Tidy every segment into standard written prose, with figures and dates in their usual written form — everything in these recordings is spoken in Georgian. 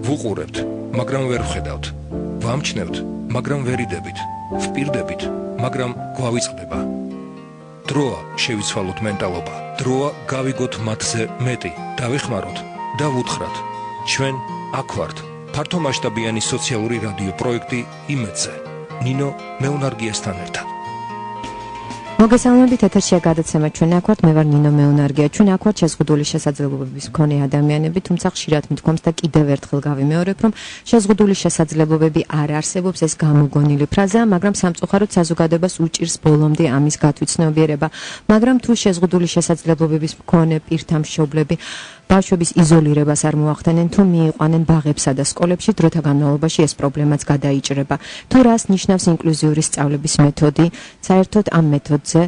ვუყურებთ, მაგრამ ვერ ვხედავთ. ვამჩნევთ, მაგრამ ვერ იდებით. ვპირდებით, მაგრამ გვავიწყდება. დროა შევიცვალოთ მენტალობა. დროა გავიგოთ მათზე მეტი. დავეხმაროთ და ვუთხრათ. ჩვენ აქ ვართ. ფართომასშტაბიანი სოციალური რადიო პროექტი იმედზე. ნინო მეუნარგიესთან ერთად. მოგესალმებით, ეთერშია გადაცემა ჩვენ აქ ვართ, მე ვარ ნინო მეუნარგია. ჩვენ აქ ვართ შეზღუდული შესაძლებლობების მქონე ადამიანები, თუმცა ხშირად მიდგომს და კიდევ ერთხელ გავიმეორებ, რომ შეზღუდული შესაძლებლობები არ არსებობს, ეს გამოგონილი ფრაზაა, მაგრამ სამწუხაროდ საზოგადოებას უჭირს ბოლომდე ამის გათვითცნობიერება. მაგრამ თუ შეზღუდული შესაძლებლობების მქონე პირთა მშობლები ბავშვების იზოლირებას არ მოახდენენ, თუ მიიყვანენ ბაღებსა და სკოლებში, დროთა განმავლობაში ეს პრობლემაც გადაიჭრება. თუ რას ნიშნავს ინკლუზიური სწავლების მეთოდი, საერთოდ ამ მეთოდზე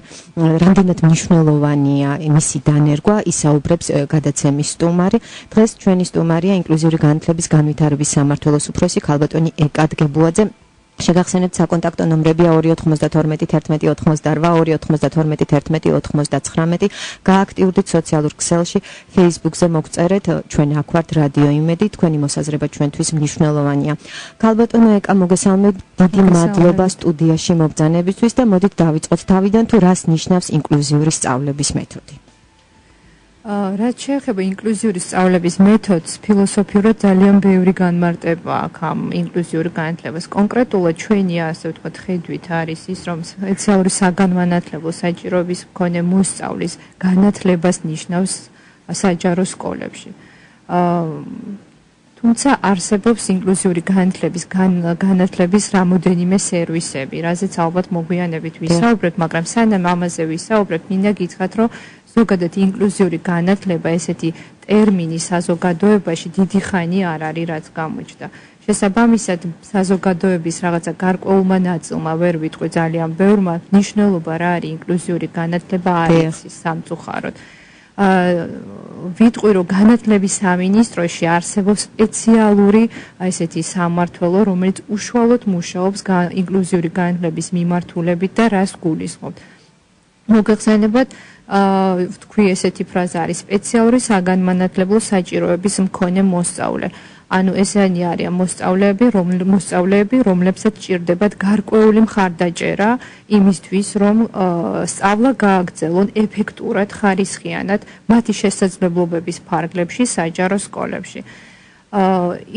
რამდენად მნიშვნელოვანია მისი დანერგვა, ისაუბრებს გადაცემის სტუმარი. დღეს ჩვენი სტუმარია ინკლუზიური განათლების განვითარების სამმართველოს უფროსი ქალბატონი ეკა დგებუაძე. შეგახსენებთ საკონტაქტო ნომრებია 292 11 88 292 11 89. გააქტიურდით სოციალურ ქსელში, Facebook-ზე მოგწერეთ ჩვენ აქ ვართ რადიო იმედი, თქვენი მოსაზრება ჩვენთვის მნიშვნელოვანია. ქალბატონო ეკა, მოგესალმებით, დიდი მადლობა სტუდიაში მობრძანებისთვის და მოდით დავიწყოთ თავიდან, თუ რას ნიშნავს ინკლუზიური სწავლების მეთოდი. რაც შეეხება ინკლუზიური სწავლების მეთოდს, ფილოსოფიურად ძალიან ბევრი განმარტება აქვს ამ ინკლუზიური განათლებას. კონკრეტულად ჩვენი, ასე ვთქვათ, ხედვით არის ის, რომ სპეციალური საგანმანათლებლო საჭიროების მქონე მოსწავლის განათლებას ნიშნავს საჯარო სკოლებში. თუმცა არსებობს ინკლუზიური განათლების რამოდენიმე სერვისები, რაზეც ალბათ მოგვიანებით ვისაუბრებთ, მაგრამ სანამ ამაზე ვისაუბრებთ, მინდა გითხრათ, რომ ზოგადად ინკლუზიური განათლება ესეთი ტერმინი საზოგადოებაში დიდი ხანი არ არის, რაც გამოჩნდა. შესაბამისად, საზოგადოების რაღაცა გარკვეულმა ნაწილმა ვერ ვიტყვი ძალიან ბევრმა, მნიშვნელობა რა არის ინკლუზიური განათლება არ იცის სამწუხაროდ. ვიტყვი, რომ განათლების სამინისტროში არსებობს სპეციალური ესეთი სამმართველო, რომელიც უშუალოდ მუშაობს ინკლუზიური განათლების მიმართულებით და რას გულისხმობთ. მოგეხსენებათ, ვთქვი, ესეთი ფრაზა არის სპეციალური საგანმანათლებლო საჭიროების მქონე მოსწავლე. ანუ ესენი არიან მოსწავლეები, რომლებსაც ჭირდებათ გარკვეული მხარდაჭერა იმისთვის, რომ სწავლა გააგრძელონ ეფექტურად, ხარისხიანად მათი შესაძლებლობების ფარგლებში, საჯარო სკოლებში.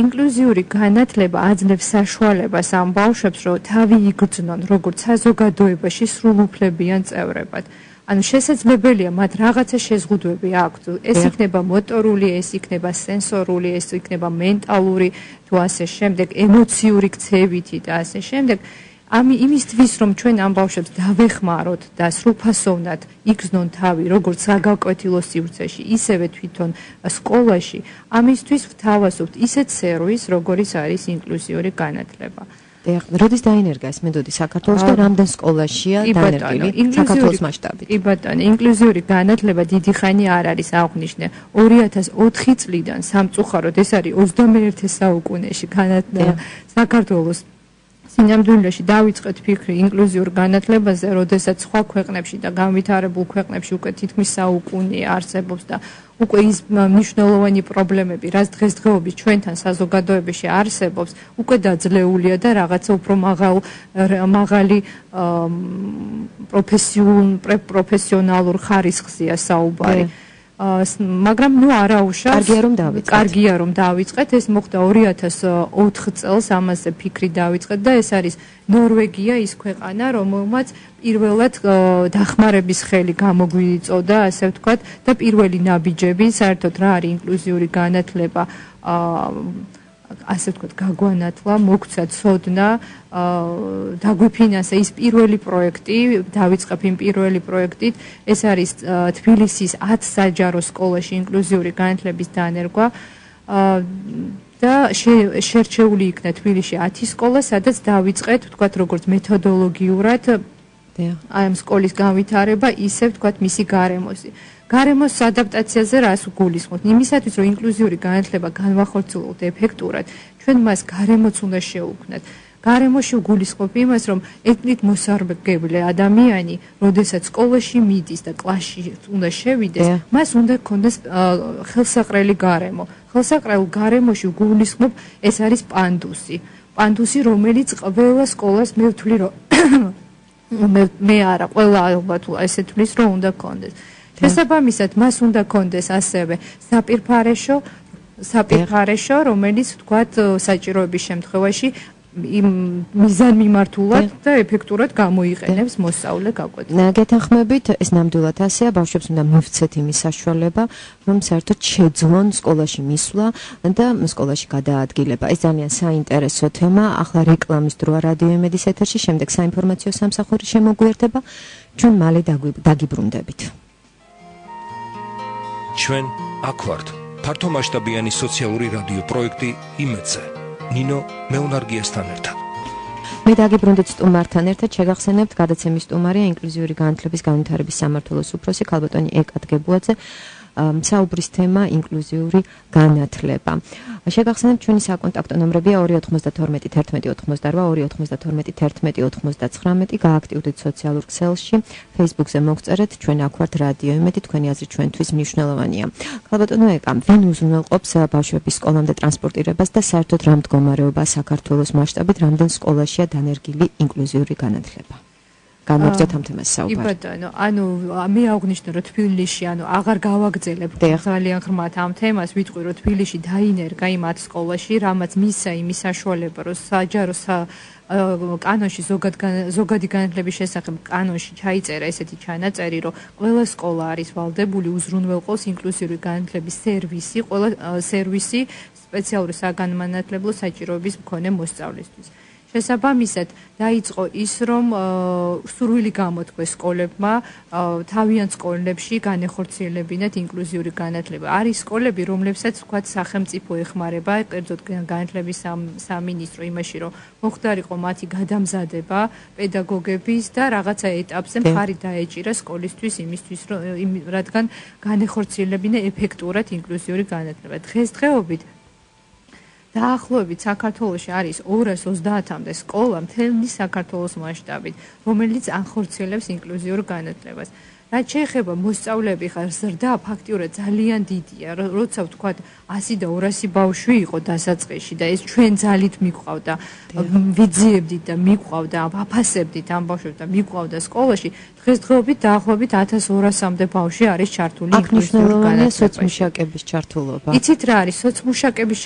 ინკლუზიური განათლება აძლევს საშუალებას ამ ბავშვებს, რომ თავი იგრძნონ როგორც საზოგადოებაში სრულუფლებიან წევრებად. ანუ შესაძლებელია მათ რაღაცა შეზღუდვები აქვთ. ეს იქნება მოტორული, ეს იქნება სენსორული, ეს იქნება მენტალური, თუ ასე შემდეგ, ემოციური ქცევითი და ასე შემდეგ. იმისთვის, რომ ჩვენ ამ ბავშვებს დავეხმაროთ და სრულფასოვნად იგრძნონ თავი, როგორც საგაკვეთილო სივრცეში, ისევე თვითონ სკოლაში, ამისთვის ვთავაზობთ ისეთ სერვისს, როგორიც არის ინკლუზიური განათლება. როდის დაინერგა ეს მეთოდი საქართველოს და რამდენ სკოლაშია დანერგილი საქართველოს მასშტაბით? კი ბატონო, ინკლუზიური განათლება დიდი ხანი არ არის აღნიშნე. 2004 წლიდან სამწუხაროდ ეს არის 21 საუკუნეში საქართველოს სინამდვილეში დავიწყეთ ფიქრი ინკლუზიურ განათლებაზე, როდესაც სხვა ქვეყნებში და განვითარებულ ქვეყნებში უკვე თითქმის საუკუნე არსებობს და უკვე ის მნიშვნელოვანი პრობლემები, რაც დღესდღეობით ჩვენთან საზოგადოებაში არსებობს, უკვე დაძლეულია და რაღაცა უფრო მაღალი პროფესიონალურ ხარისხზეა საუბარი. მაგრამ არაუშავს. კარგია რომ დავიწყეთ. ეს მოხდა 2004 წელს, ამაზე ფიქრი დავიწყეთ და ეს არის ნორვეგია, ის ქვეყანა, რომელმაც პირველად დახმარების ხელი გამოგვიწოდა, ასე ვთქვათ, და პირველი ნაბიჯები, საერთოდ რა არის ინკლუზიური განათლება, ასე ვთქვათ, გაგვანათლა, მოგცა ცოდნა, დაგვიფინანსა ის პირველი პროექტი, დავიწყებ იმ პირველი პროექტით, ეს არის თბილისის 10 საჯარო სკოლაში ინკლუზიური განათლების დანერგვა და შერჩეული იქნა თბილისში 10 სკოლა, სადაც დავიწყეთ, ვთქვათ, როგორც მეთოდოლოგიურად ამ სკოლის განვითარება, ისე ვთქვათ, მისი გარემოს ადაპტაციაზე რას გულისხმობთ? იმისათვის, რომ ინკლუზიური განათლება განვახორციელოთ ეფექტურად, ჩვენ მას გარემოც უნდა შევუქმნათ. გარემოში გულისხმობ იმას, რომ ეთნიკ მოსარგებლე ადამიანი, როდესაც სკოლაში მიდის და კლასში უნდა შევიდეს, მას უნდა ქონდეს ხელსაყრელი გარემო. ხელსაყრელ გარემოში გულისხმობ ეს არის პანდუსი, რომელიც ყველა სკოლას მე ვთვლი რომ მე არა, ყველა ალბათ ესე თვლის რომ უნდა კონდეს. შესაბამისად, მას უნდა კონდეს ასევე საპირფარეშო, რომელიც ვთქვათ საჭიროების შემთხვევაში მიზანმიმართულად და ეფექტურად გამოიყენებს მოსწავლე გაკვეთილს. გეთანხმებით, ეს ნამდვილად ასეა, ბავშვებს უნდა მივცეთ იმის საშუალება, რომ საერთოდ შეძლონ სკოლაში მისვლა და სკოლაში გადაადგილება. ეს ძალიან საინტერესო თემა. ახლა რეკლამის დროა რადიო იმედის ეთერში, შემდეგ საინფორმაციო სამსახური შემოგვიერთება. ჩვენ მალე დაგიბრუნდებით. ჩვენ აქ ვართ. ფართომასშტაბიანი სოციალური რადიო პროექტი იმედზე. ნინო მეუნარგიესთან ერთად. მე დაგიბრუნდით სტუმართან ერთად, შეგახსენებთ გადაცემის სტუმარია ინკლუზიური განათლების განვითარების სამმართველოს უფროსი ქალბატონი ეკა დგებუაძე. საუბრის თემა ინკლუზიური განათლება. შეგახსენებთ ჩვენი საკონტაქტო ნომრებია 292 11 88 292 11 99. გააქტიურდით სოციალურ ქსელში, Facebook-ზე მოგწერეთ ჩვენ აქ ვართ რადიო იმედი, თქვენი აზრი ჩვენთვის მნიშვნელოვანია. ქალბატონო ეკა, ვინ უზრუნველყოფს ბავშვების სკოლამდე ტრანსპორტირებას და საერთოდ რა მდგომარეობა საქართველოს მასშტაბით, რამდენ სკოლაშია დანერგილი ინკლუზიური განათლება? გამოგზავთ ამ თემას საუბარი. ანუ მე აღნიშნე რომ თბილისში აღარ გავაგრძელებ ძალიან ღრმად ამ თემას, ვიტყვი რომ თბილისში დაინერგა იმათ სკოლაში, რამაც მისცა იმის საშუალება, რომ საჯარო კანონში ზოგადი განათლების შესახებ კანონში ჩაიწერა ესეთი ჩანაწერი, რომ ყველა სკოლა არის ვალდებული უზრუნველყოს ინკლუზიური განათლების სერვისი სპეციალური საგანმანათლებლო საჭიროების მქონე მოსწავლისთვის. შესაბამისად დაიწყო ის, რომ სურვილი გამოთქვეს სკოლებმა თავიანთ სკოლებში განეხორციელებინათ ინკლუზიური განათლება. არის სკოლები, რომლებსაც ვთქვათ სახელმწიფო ეხმარება, კერძოდ განათლების სამინისტრო იმაში, რომ მოხდარიყო მათი გადამზადება პედაგოგების და რაღაცა ეტაპზე მხარი დაეჭირა სკოლისთვის იმისთვის, რადგან განეხორციელებინა ეფექტურად ინკლუზიური განათლება. დღესდღეობით დაახლოებით საქართველოში არის 230-მდე სკოლა მთელი საქართველოს მასშტაბით, რომელიც ახორციელებს ინკლუზიურ განათლებას. რაც შეეხება მოსწავლეები ზრდა ფაქტიურად ძალიან დიდია, როცა ვთქვათ 100 და 200 ბავშვი იყო დასაწყისში და ეს ჩვენ ძალით მიყვავდა, ვიძიებდით და მიყვავდა, აფასებდით ამ ბავშვებს და მიყვავდა სკოლაში, დღესდღეობით დაახლოებით 1200-მდე ბავშვი არის ჩართული ინკლუზიურ განათლებაში. სოცმუშაკების ჩართულობა. იცით რა არის სოცმუშაკების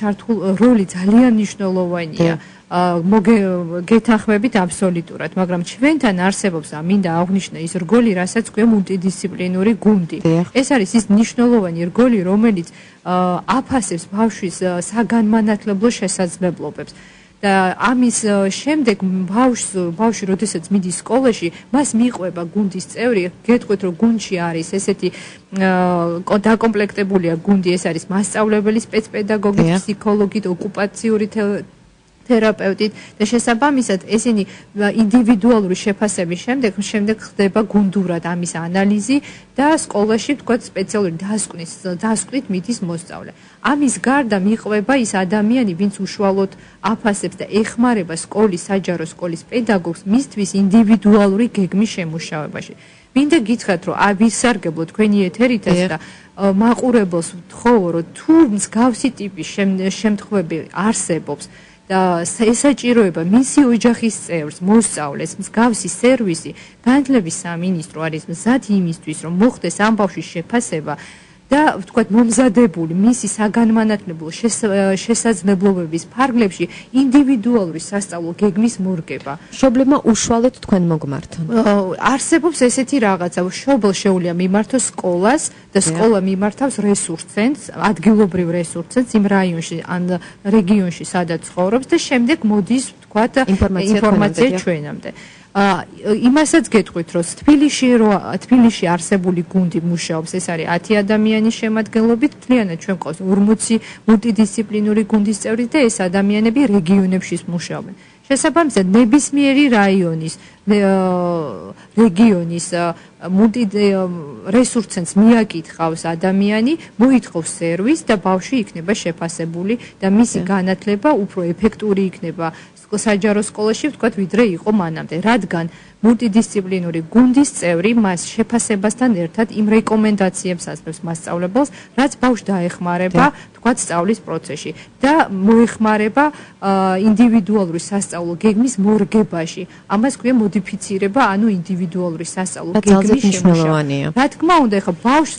როლი ძალიან მნიშვნელოვანია. გეთანხმებით აბსოლუტურად, მაგრამ ჩვენთან არსებობს მინდა აღვნიშნო ის რგოლი, რასაც ქვია მულტიდისციპლინური გუნდი. ეს არის ის მნიშვნელოვანი რგოლი, რომელიც აფასებს ბავშვის საგანმანათლებლო შესაძლებლობებს. და ამის შემდეგ ბავშვი როდესაც მიდის სკოლაში, მას მიყვება გუნდის წევრი, გეტყვით რომ გუნდში არის ესეთი დაკომპლექტებულია გუნდი, ეს არის მასწავლებელი, სპეცპედაგოგი, ფსიქოლოგი, ოკუპაციური თერაპევტით და შესაბამისად ესენი ინდივიდუალური შეფასების შემდეგ ხდება გუნდურად ამის ანალიზი და სკოლაში ვთქვათ სპეციალური დასკვნით მიდის მოსწავლე. ამის გარდა მიყვება ის ადამიანი, ვინც უშუალოდ აფასებს და ეხმარება საჯარო სკოლის პედაგოგს მისთვის ინდივიდუალური გეგმის შემუშავებაში. მინდა გითხრათ, რომ ვისარგებლო თქვენი ეთერით და მაყურებელს ვთხოვო, რომ თუ მსგავსი ტიპის შემთხვევები არსებობს და ესაჭიროება მისი ოჯახის წევრს, მოსწავლეს, მსგავსი სერვისი, განათლების სამინისტრო არის მზად იმისთვის, რომ მოხდეს ამ ბავშვის შეფასება და ვთქვათ მომზადებული მისი საგანმანათლებლო შესაძლებლობების ფარგლებში ინდივიდუალური სასწავლო გეგმის მორგება. მშობლებმა უშუალოდ თქვენ მოგმართონ. არსებობს ესეთი რაღაცა, მშობელს შეუძლია მიმართოს სკოლას და სკოლა მიმართავს რესურს ცენტრს, ადგილობრივ რესურს ცენტრს იმ რაიონში ან რეგიონში, სადაც ცხოვრობს და შემდეგ მოდის ვთქვათ ინფორმაცია ჩვენამდე. იმასაც გეტყვით, რომ თბილისში არსებული გუნდი მუშაობს, ეს არის 10 ადამიანის შემადგენლობით, მთლიანად ჩვენ ყავს 40 მულტიდისციპლინური გუნდის წევრი და ეს ადამიანები რეგიონებში მუშაობენ. შესაბამისად, ნებისმიერი რაიონის რეგიონის რესურსს მიაკითხავს ადამიანი, მოითხოვს სერვისს და ბავშვი იქნება შეფასებული და მისი განათლება უფრო ეფექტური იქნება საჯარო სკოლაში, ვთქვათ, ვიდრე იყო მანამდე, რადგან მულტიდისციპლინური გუნდის წევრი მას შეფასებასთან ერთად იმ რეკომენდაციებს ასწრებს მასწავლებელს, რაც ბავშვს დაეხმარება, ვთქვათ, სწავლის პროცესში და მოეხმარება ინდივიდუალური სასწავლო გეგმის მორგებაში. ამას ქვია მოდიფიცირება, ანუ ინდივიდუალური სასწავლო გეგმის შემუშავება. რა თქმა უნდა, ეხლა ბავშვს,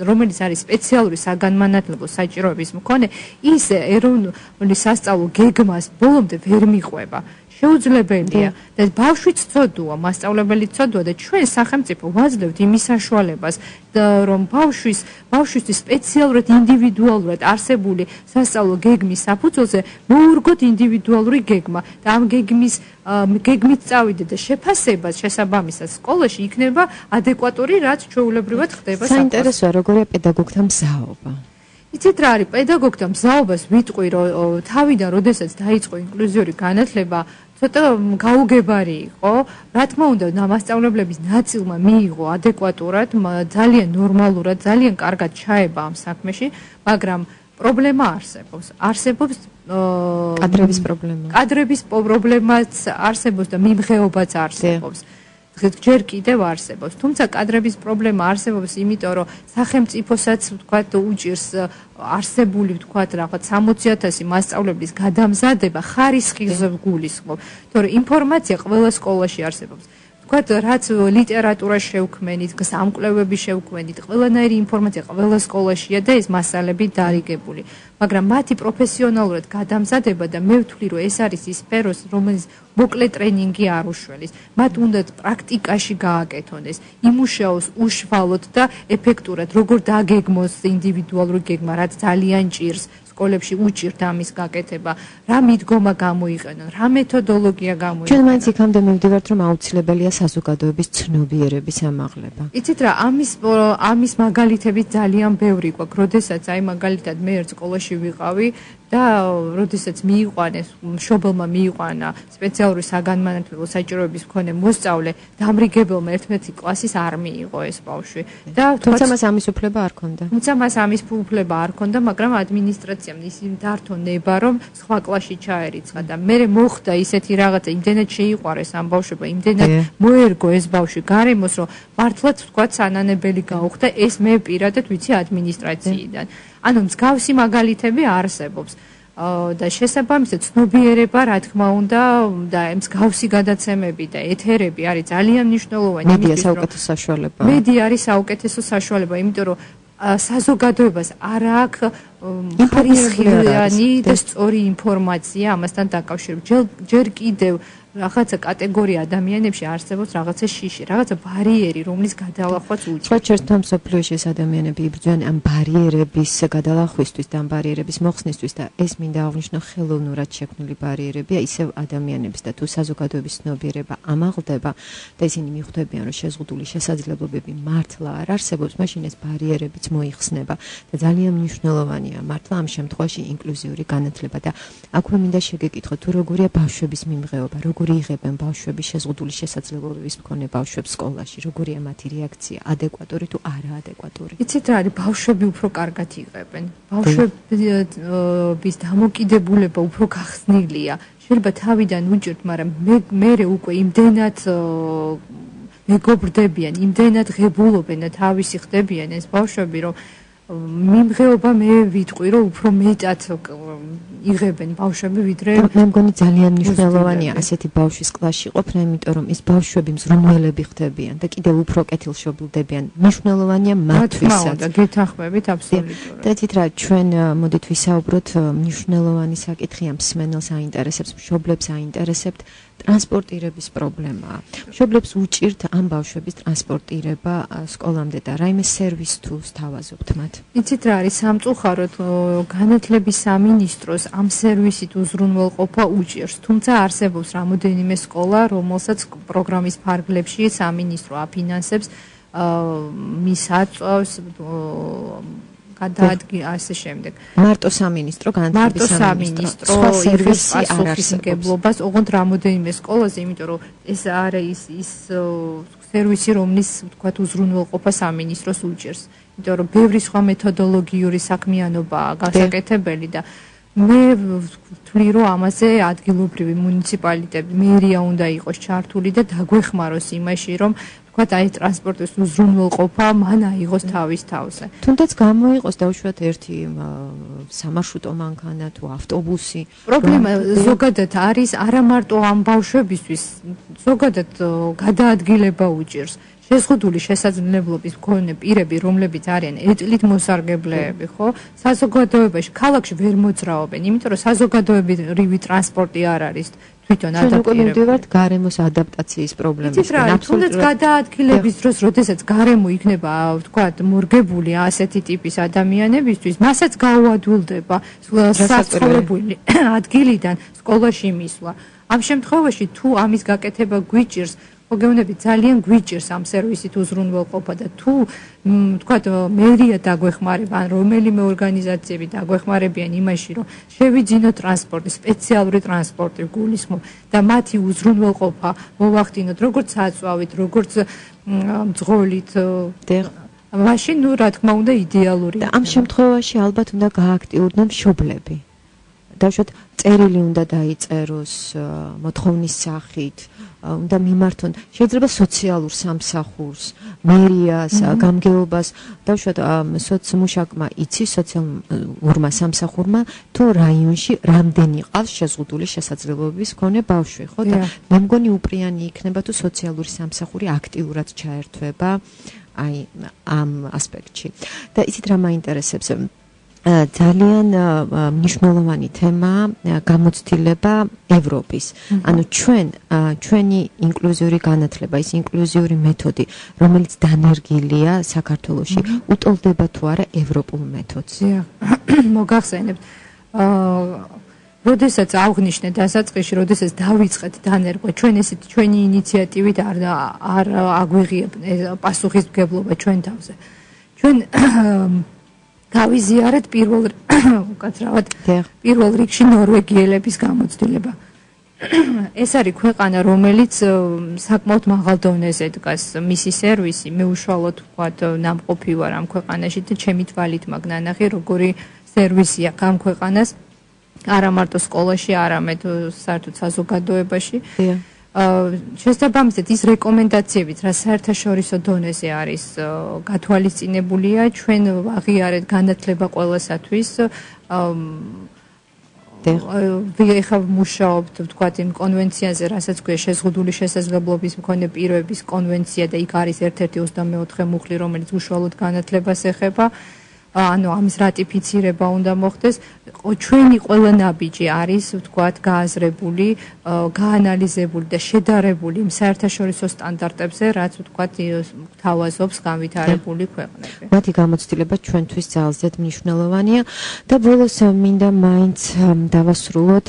რომელიც არის სპეციალური საგანმანათლებლო საჭიროების მქონე, ის ეროვნული სასწავლო გეგმას ბოლომდე ვერ მიყვება. შეუძლებელია და ბავშვიც ცოდოა, მასწავლებელიც ცოდოა და ჩვენ სახელმწიფო ვაძლევთ იმის საშუალებას, რომ ბავშვისთვის სპეციალურად ინდივიდუალურად არსებული სასწავლო გეგმის საფუძველზე მოურგოთ ინდივიდუალური გეგმა და ამ გეგმით წავიდე და შეფასებას შესაბამისად სკოლაში იქნება ადეკვატური, რაც ჩვეულებრივად ხდება. საინტერესოა, როგორია პედაგოგთა მზაობა. იცით რა არის, პედაგოგთა მზაობას ვიტყვი, რომ თავიდან როდესაც დაიწყო ინკლუზიური განათლება, ცოტა გაუგებარი იყო. რა თქმა უნდა, მასწავლებლების ნაწილმა მიიღო ადეკვატურად, ძალიან ნორმალურად, ძალიან კარგად ჩაება ამ საქმეში, მაგრამ პრობლემა არსებობს. კადრების პრობლემა. კადრების პრობლემაც არსებობს და მიმღეობაც არსებობს. ჯერ კიდევ არსებობს. თუმცა კადრების პრობლემა არსებობს, იმიტომ რომ სახელმწიფოსაც ვთქვათ უჭირს არსებული ვთქვათ რაღაც 60,000 მასწავლებლის გადამზადება ხარისხის გულისხმობ. თორე ინფორმაცია ყველა სკოლაში არსებობს. ვთქვათ, რაც ლიტერატურა შევქმენით, სამკვლევები შევქმენით, ყველანაირი ინფორმაცია ყველა სკოლაშია და ეს მასალები დარიგებული. მაგრამ მათი პროფესიონალურად გადამზადება და მე ვთვლი, რომ ეს არის ის სფერო, რომელიც მოკლე ტრენინგი არ უშველის. მათ უნდა პრაქტიკაში გააკეთონ ეს, იმუშაოს უშუალოდ და ეფექტურად, როგორ დაგეგმოს ინდივიდუალური გეგმა, რაც ძალიან ჭირს სკოლებში უჭირთ ამის გაკეთება, რა მიდგომა გამოიყენონ, რა მეთოდოლოგია გამოიყენონ. ჩვენ მაინც იქამდე მივდივართ, რომ აუცილებელია საზოგადოების ცნობიერების ამაღლება. იცით რა, ამის მაგალითები ძალიან ბევრი გვაქვს, როდესაც აი მაგალითად მე ერთ სკოლაში ვიყავი და როდესაც მშობელმა მიიყვანა სპეციალური საგანმანათლებლო საჭიროების მქონე მოსწავლე, დამრიგებელმა 11 კლასის არ მიიღო ეს ბავშვი. თუმცა მას ამის უფლება არ ჰქონდა, მაგრამ ადმინისტრაციამ ისინი დართონება, რომ სხვა კლასში ჩაერიცხა და მე მოხდა ისეთი რაღაცა, იმდენად შეიყვარეს ამ ბავშვებმა, იმდენად მოერგო ეს ბავშვი გარემოს, რომ მართლაც ვთქვათ სანანებელი გაუხდა, ეს მე პირადად ვიცი ადმინისტრაციიდან. ანუ მსგავსი მაგალითები არსებობს და შესაბამისად ცნობიერება, რა თქმა უნდა, და მსგავსი გადაცემები და ეთერები არის ძალიან მნიშვნელოვანი. მედია საუკეთესო საშუალება. მედია არის საუკეთესო საშუალება, იმიტომ რომ საზოგადოებას არ აქვს ხარისხიანი და სწორი ინფორმაცია ამასთან დაკავშირებით. ჯერ კიდევ რაღაცა კატეგორია ადამიანებში არსებობს რაღაცა შიში, რაღაცა ბარიერი, რომლის გადალახვაც უჭირს. სხვა ჩერთვამ სოფლიოში ეს ადამიანები იბრძვიან ამ ბარიერების გადალახვისთვის და ამ ბარიერების მოხსნისთვის და ეს მინდა აღვნიშნო ხელოვნურად შექმნილი ბარიერებია ისევ ადამიანების და თუ საზოგადოების ცნობიერება ამაღლდება და ისინი მიხვდებიან, რომ შეზღუდული შესაძლებლობები მართლა არ არსებობს, მაშინ ეს ბარიერებიც მოიხსნება და ძალიან მნიშვნელოვანია მართლა ამ შემთხვევაში ინკლუზიური განათლება და აქვე მინდა შეგეკითხო, თუ როგორია ბავშვების მიმღეობა, როგორი იღებენ ბავშვები შეზღუდული შესაძლებლობების მქონე ბავშვებს სკოლაში, როგორია მათი რეაქცია, ადეკვატური თუ არაადეკვატური? იცით რა არის, ბავშვები უფრო კარგად იღებენ. ბავშვების დამოკიდებულება უფრო გახსნილია. შეიძლება თავიდან უჭირთ, მაგრამ მე უკვე იმდენად მეგობრდებიან, იმდენად ღებულობენ და თავისი ხდებიან ეს ბავშვები, რომ მიმღეობა მე ვიტყვი, რომ უფრო მეტად იღებენ ბავშვები, ვიდრე მე მგონი ძალიან მნიშვნელოვანია ასეთი ბავშვის კლასში ყოფნა, იმიტომ რომ ეს ბავშვები მზრუნველები ხდებიან და კიდევ უფრო კეთილშობილდებიან. მნიშვნელოვანია მათთვისაც. და გეთანხმებით აბსოლუტურად. და იცით რა, ჩვენ მოდით ვისაუბროთ მნიშვნელოვანი საკითხია, მსმენელს აინტერესებს, მშობლებს აინტერესებთ ტრანსპორტირების პრობლემაა. მშობლებს უჭირთ ამ ბავშვების ტრანსპორტირება სკოლამდე და რაიმე სერვისი თუ სთავაზობთ მათ? იცით რა არის, სამწუხაროდ განათლების სამინისტროს ამ სერვისით უზრუნველყოფა უჭირს. თუმცა არსებობს რამოდენიმე სკოლა, რომელსაც პროგრამის ფარგლებში სამინისტრო აფინანსებს, მის აწვავს გადაადგილ ასე შემდეგ. მარტო სამინისტრო განათლების სამინისტრო სხვა სერვისი არ არსებობს. ოღონდ რამოდენიმე სკოლაზე, იმიტომ რომ ეს არის ის სერვისი, რომლის თქვათ უზრუნველყოფა სამინისტროს უჭერს. იმიტომ რომ ბევრი სხვა მეთოდოლოგიური საქმიანობაა გასაკეთებელი და მე ვთვლი რომ ამაზე ადგილობრივი მუნიციპალიტეტები, მერია უნდა იყოს ჩართული და დაგვეხმაროს იმაში, რომ თქვათ აი ტრანსპორტის უზრუნველყოფა მან აიღოს თავის თავზე. თუნდაც გამოიყოს დაუშვათ ერთი სამარშრუტო მანქანა თუ ავტობუსი. პრობლემა ზოგადად არის არა მარტო ამ ბავშვებისთვის, ზოგადად გადაადგილება უჭირს. შეზღუდული შესაძლებლობის მქონე პირები, რომლებიც არიან ეტლით მოსარგებლეები, ხო? საზოგადოებაში, ქალაქში ვერ მოძრაობენ, იმიტომ რომ საზოგადოებრივი ტრანსპორტი არ არის თვითონ ადაპტირებული. მივდივართ გარემოს ადაპტაციის პრობლემისგან. თუნდაც გადაადგილების დროს, როდესაც გარემო იქნება, ვთქვათ, მორგებული ასეთი ტიპის ადამიანებისთვის, მასაც გაუადვილდება საცხოვრებელი ადგილიდან სკოლაში მისვლა. ამ შემთხვევაში თუ ამის გაკეთება გვიჭირს, მოგეუბნები ძალიან გვიჭირს ამ სერვისით უზრუნველყოფა და თუ თქვათ მერია დაგვეხმარება ან რომელიმე ორგანიზაციები დაგვეხმარებიან იმაში რომ შევიძინოთ ტრანსპორტი, სპეციალური ტრანსპორტი გულისხმობ და მათი უზრუნველყოფა მოვახდინოთ როგორც საწვავით, როგორც მძღოლით. მაშინ ნუ რა თქმა უნდა იდეალური. და ამ შემთხვევაში ალბათ უნდა გააქტიურდნენ მშობლები. დავუშვათ წერილი უნდა დაიწეროს მოთხოვნის სახით, უნდა მიმართონ შეიძლება სოციალურ სამსახურს, მერიას, გამგეობას, დავუშვათ სოციმუშაკმა იცის სოციალურმა სამსახურმა თუ რაიონში რამდენი ყავს შეზღუდული შესაძლებლობების მქონე ბავშვი, ხო და მე მგონი უპრიანი იქნება თუ სოციალური სამსახური აქტიურად ჩაერთვება აი ამ ასპექტში. და იცით რა მაინტერესებს? ძალიან მნიშვნელოვანი თემაა გამოცდილება ევროპის. ანუ ჩვენი ინკლუზიური განათლება, ის ინკლუზიური მეთოდი, რომელიც დანერგილია საქართველოში, უტოლდება თუ არა ევროპულ მეთოდს. მოგახსენებთ. როდესაც აღნიშნე დასაწყისში, როდესაც დავიწყეთ დანერგვა, ჩვენ ესეთი ჩვენი ინიციატივით არ აგვიღიებ პასუხისმგებლობა ჩვენ თავზე. ჩვენ გავიზიარეთ პირველ რიგში ნორვეგიელების გამოცდილება. ეს არის ქვეყანა, რომელიც საკმაოდ მაღალ დონეზე დგას მისი სერვისი, მე უშუალოდ ვთქვათ ნამყოფი ვარ ამ ქვეყანაში და ჩემი თვალით მაგ ნანახი როგორი სერვისი აქვს ამ ქვეყანას, არა მარტო სკოლაში, არამედ საერთოდ საზოგადოებაში. შესაბამისად ის რეკომენდაციებიც, რა საერთაშორისო დონეზე არის გათვალისწინებულია, ჩვენ ვაღიარეთ განათლება ყველასათვის. ეხლა მუშაობთ, ვთქვათ, იმ კონვენციაზე, რასაც ქვია შეზღუდული შესაძლებლობის მქონე პირების კონვენცია და იქ არის ერთ-ერთი 24 მუხლი, რომელიც უშუალოდ განათლებას ეხება. ანუ ამის რატიფიცირება უნდა მოხდეს. ჩვენი ყველა ნაბიჯი არის, ვთქვათ, გააზრებული, გაანალიზებული და შედარებული იმ საერთაშორისო სტანდარტებზე, რაც ვთქვათ, თავაზობს განვითარებული ქვეყნები. მათი გამოცდილება ჩვენთვის ძალზედ მნიშვნელოვანია და ბოლოს მინდა მაინც დავასრულოთ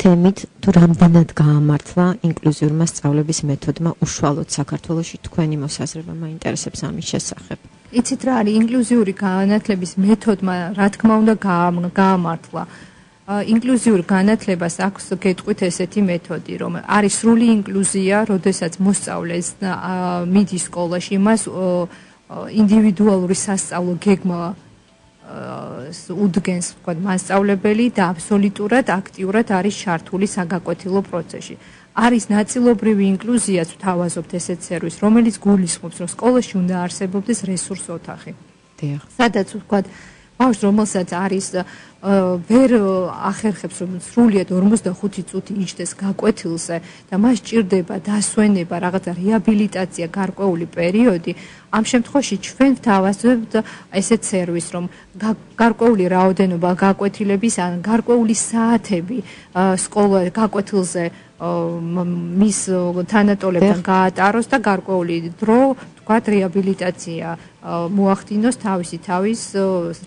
თემით, თუ რამდენად გაამართლა ინკლუზიურმა სწავლების მეთოდმა უშუალოდ საქართველოში, თქვენი მოსაზრება მაინტერესებს ამის შესახებ. იცით რა არის ინკლუზიური განათლების მეთოდმა, რა თქმა უნდა გაამართლა. ინკლუზიურ განათლებას აქვს გეტყვით ესეთი მეთოდი, რომ არის სრული ინკლუზია, როდესაც მოსწავლეს მიდის სკოლაში, მას ინდივიდუალური სასწავლო გეგმა უდგენს, ვთქვათ, მასწავლებელი და აბსოლუტურად აქტიურად არის ჩართული საგაკვეთილო პროცესში. არის ნაწილობრივი ინკლუზიაც ვთავაზობთ ესეთ სერვისს, რომელიც გულისხმობს, რომ სკოლაში უნდა არსებობდეს რესურს ოთახი. სადაც ვთქვათ, ბავშვს, რომელსაც არის ვერ ახერხებს, რომ სრულიად 45 წუთი იჯდეს გაკვეთილზე და მას ჭირდება დასვენება, რაღაცა რეაბილიტაცია, გარკვეული პერიოდი. ამ შემთხვევაში ჩვენ ვთავაზობთ ესეთ სერვისს, რომ გარკვეული რაოდენობა გაკვეთილების ან გარკვეული საათები სკოლა გაკვეთილზე მის თანატოლებთან გაატაროს და გარკვეული დრო, ვთქვათ, რეაბილიტაცია მოახდინოს თავის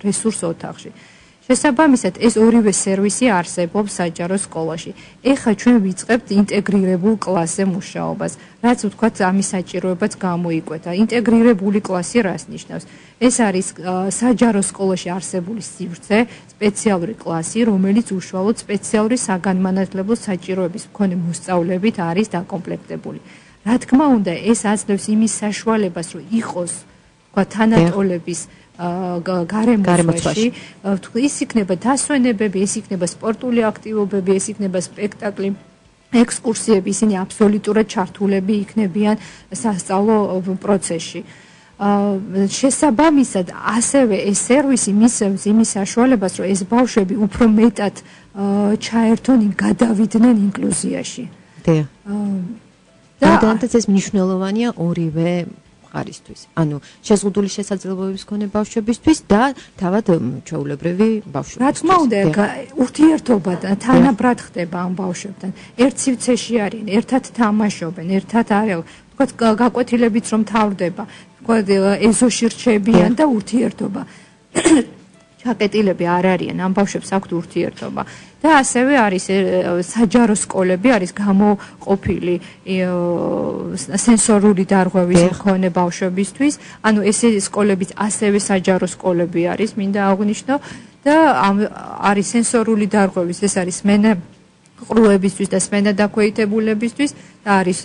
რესურს ოთახში. შესაბამისად, ეს ორივე სერვისი არსებობს საჯარო სკოლაში. ეხლა ჩვენ ვიწყებთ ინტეგრირებულ კლასზე მუშაობას, რაც ვთქვათ, ამის საჭიროებაც გამოიკვეთა. ინტეგრირებული კლასი რას ნიშნავს? ეს არის საჯარო სკოლაში არსებული სივრცე, სპეციალური კლასი, რომელიც უშუალოდ სპეციალური საგანმანათლებლო საჭიროების მქონე მოსწავლეებით არის დაკომპლექტებული. რა თქმა უნდა, ეს აძლევს იმის საშუალებას, რომ იყოს, თქვა, თანატოლების გარემოში, ის იქნება დასვენებები, ეს იქნება სპორტული აქტივობები, ეს იქნება სპექტაკლი, ექსკურსიები, ისინი აბსოლუტურად ჩართულები იქნებიან სასწავლო პროცესში. შესაბამისად, ასევე ეს სერვისი მისცემს იმის საშუალებას, რომ ეს ბავშვები უფრო მეტად ჩაერთონ, გადავიდნენ ინკლუზიაში. და ეს მნიშვნელოვანია ორივე მხარისთვის. ანუ შეზღუდული შესაძლებლობების მქონე ბავშვებისთვის და თავად ჩვეულებრივი ბავშვებისთვის. რა თქმა უნდა, ურთიერთობა თანაბრად ხდება ამ ბავშვებთან. ერთ სივრცეში არიან, ერთად თამაშობენ, ერთად არის, თქვათ, გაკვეთილებიც რომ თავდება, თქვათ, ეზოში რჩებიან და ურთიერთობა. ჩაკეტილები არ არიან, ამ ბავშვებს აქვთ ურთიერთობა. და ასევე არის საჯარო სკოლები, არის გამოყოფილი სენსორული დარღვევის მქონე ბავშვებისთვის. ანუ ეს სკოლებიც ასევე საჯარო სკოლები არის, მინდა აღვნიშნო და არის სენსორული დარღვევის, ეს არის სმენა ყრუებისთვის და სმენა დაქვეითებულებისთვის და არის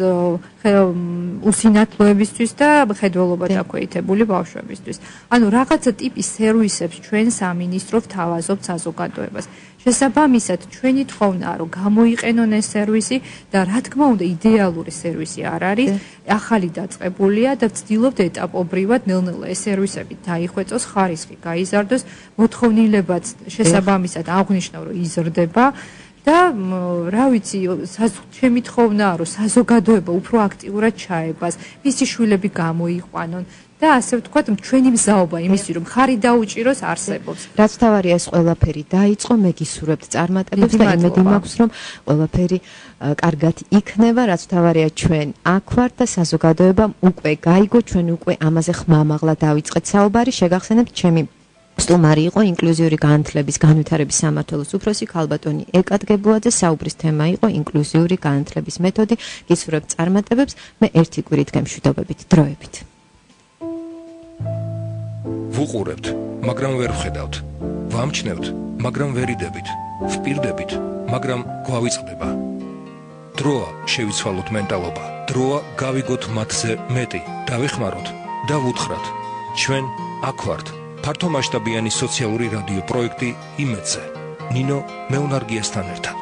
უსინათლოებისთვის და ხედველობა დაქვეითებული ბავშვებისთვის. ანუ რაღაცა ტიპის სერვისებს ჩვენ სამინისტრო ვთავაზობთ საზოგადოებას. შესაბამისად, ჩვენი თხოვნაა, რომ გამოიყენონ ეს სერვისი და რა თქმა უნდა, იდეალური სერვისი არ არის, ახალი დაწყებულია და ვცდილობთ ეტაპობრივად ნელ-ნელა ეს სერვისები დაიხვეწოს, ხარისხი გაიზარდოს, მოთხოვნილებაც შესაბამისად აღვნიშნავ, რომ იზრდება. და რა ვიცი, ჩემი თხოვნაა, რომ საზოგადოება უფრო აქტიურად ჩაებას, მისი შვილები გამოიყვანონ და ასე ვთქვათ, ჩვენი მზაობა იმისი, რომ ხარი დაუჭიროს არსებობს. რაც თავარია, ეს ყველაფერი დაიწყო, მე გისურვებთ წარმატებებს და იმედი მაქვს, რომ ყველაფერი კარგად იქნება, რაც თავარია, ჩვენ აქ ვართ და საზოგადოებამ უკვე გაიგო, ჩვენ უკვე ამაზე ხმამაღლა დავიწყეთ საუბარი, შეგახსენებთ ჩემი სტუმარი იყო ინკლუზიური განათლების განვითარების სამმართველოს უფროსი ქალბატონი ეკადგებუაძე. საუბრის თემა იყო ინკლუზიური განათლების მეთოდი. გისურვებთ წარმატებებს. მე ერთი კვირით გემშვიდობებით, დროებით. ვუყურებთ, მაგრამ ვერ ვხედავთ. ვამჩნევთ, მაგრამ ვერ იდებით. ვპირდებით, მაგრამ გვავიწყდება. დროა შევიცვალოთ მენტალობა. დროა გავიგოთ მათზე მეტი. დავეხმაროთ და ვუთხრათ. ჩვენ აქ ვართ. ფართომასშტაბიანი სოციალური რადიო პროექტი იმედზე. ნინო მეუნარგიასთან ერთად.